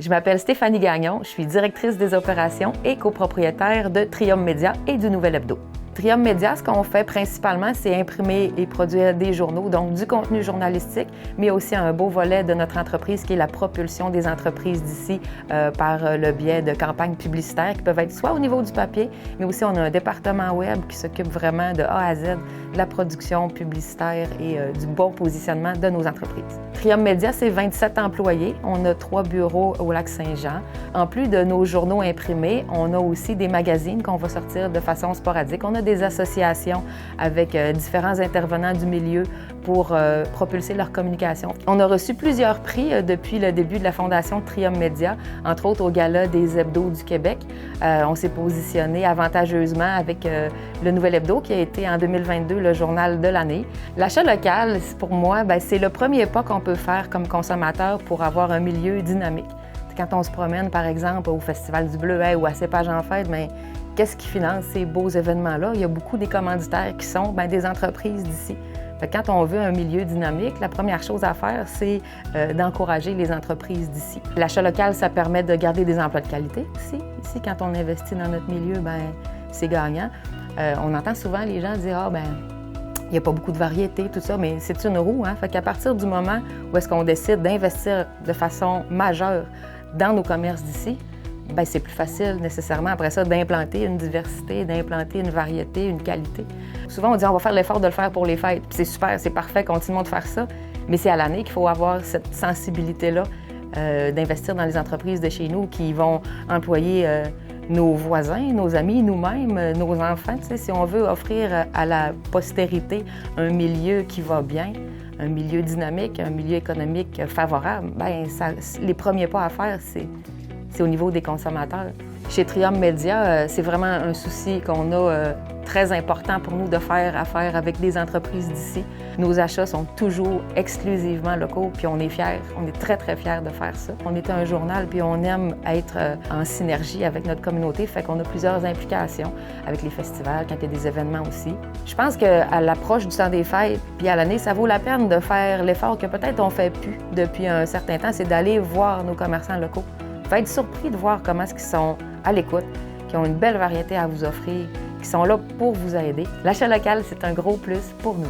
Je m'appelle Stéphanie Gagnon, je suis directrice des opérations et copropriétaire de Trium Média et du Nouvel Hebdo. Trium Média, ce qu'on fait principalement, c'est imprimer et produire des journaux, donc du contenu journalistique, mais aussi un beau volet de notre entreprise qui est la propulsion des entreprises d'ici par le biais de campagnes publicitaires qui peuvent être soit au niveau du papier, mais aussi on a un département web qui s'occupe vraiment de A à Z de la production publicitaire et du bon positionnement de nos entreprises. Trium Média, c'est 27 employés. On a 3 bureaux au Lac-Saint-Jean. En plus de nos journaux imprimés, on a aussi des magazines qu'on va sortir de façon sporadique. On a des associations avec différents intervenants du milieu pour propulser leur communication. On a reçu plusieurs prix depuis le début de la fondation de Trium Média, entre autres au Gala des hebdos du Québec. On s'est positionné avantageusement avec le Nouvel Hebdo qui a été en 2022 le journal de l'année. L'achat local, pour moi, c'est le premier pas qu'on peut faire comme consommateur pour avoir un milieu dynamique. Quand on se promène, par exemple, au Festival du Bleuet ou à Cépage en fête, qu'est-ce qui finance ces beaux événements-là? Il y a beaucoup des commanditaires qui sont des entreprises d'ici. Quand on veut un milieu dynamique, la première chose à faire, c'est d'encourager les entreprises d'ici. L'achat local, ça permet de garder des emplois de qualité aussi. Ici, quand on investit dans notre milieu, c'est gagnant. On entend souvent les gens dire « il n'y a pas beaucoup de variété, tout ça », mais c'est une roue. Fait qu'à partir du moment où est-ce qu'on décide d'investir de façon majeure dans nos commerces d'ici, c'est plus facile nécessairement après ça d'implanter une diversité, d'implanter une variété, une qualité. Souvent, on dit on va faire l'effort de le faire pour les fêtes. Puis c'est super, c'est parfait, continuons de faire ça. Mais c'est à l'année qu'il faut avoir cette sensibilité-là d'investir dans les entreprises de chez nous qui vont employer nos voisins, nos amis, nous-mêmes, nos enfants. Si on veut offrir à la postérité un milieu qui va bien, un milieu dynamique, un milieu économique favorable, les premiers pas à faire, c'est au niveau des consommateurs. Chez Trium Média, c'est vraiment un souci qu'on a très important pour nous de faire affaire avec des entreprises d'ici. Nos achats sont toujours exclusivement locaux, puis on est fiers, on est très, très fiers de faire ça. On est un journal, puis on aime être en synergie avec notre communauté, fait qu'on a plusieurs implications avec les festivals, quand il y a des événements aussi. Je pense qu'à l'approche du temps des fêtes, puis à l'année, ça vaut la peine de faire l'effort que peut-être on ne fait plus depuis un certain temps, c'est d'aller voir nos commerçants locaux. Vous allez être surpris de voir comment ils sont à l'écoute, qui ont une belle variété à vous offrir, qui sont là pour vous aider. L'achat local, c'est un gros plus pour nous.